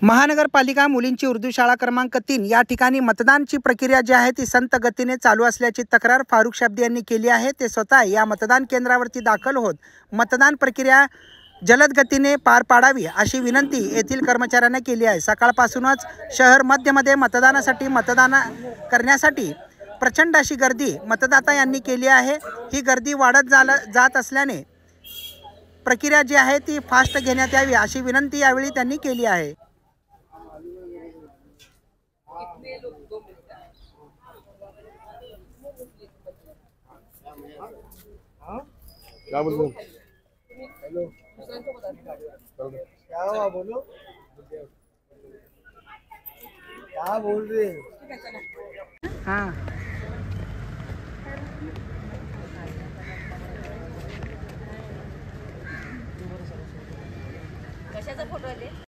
महानगरपालिका मुलींची उर्दू शाळा क्रमांक 3 या ठिकाणी मतदानची प्रक्रिया जी आहे ती संत गतीने चालू असल्याची तक्रार फारुख शब्दी यांनी केली आहे। ते स्वतः या मतदान केंद्रावरती दाखल होत मतदान प्रक्रिया जलद गतीने पार पाडावी अशी विनंती येथील कर्मचाऱ्यांना केली आहे। सकाळपासूनच शहर मध्यमध्ये मतदान करण्यासाठी प्रचंड अशी गर्दी मतदाता यांनी केली आहे। ही गर्दी वाढत जात असल्याने प्रक्रिया जी आहे ती फास्ट घेण्यात यावी अशी विनंती यावेळी त्यांनी केली आहे। कितने लोग 2 मिनट क्या बोल रहे हो? हेलो दूसरे को बता क्या हुआ बोलो, क्या बोल रहे हैं? हाँ कशाचा फोटो आहे?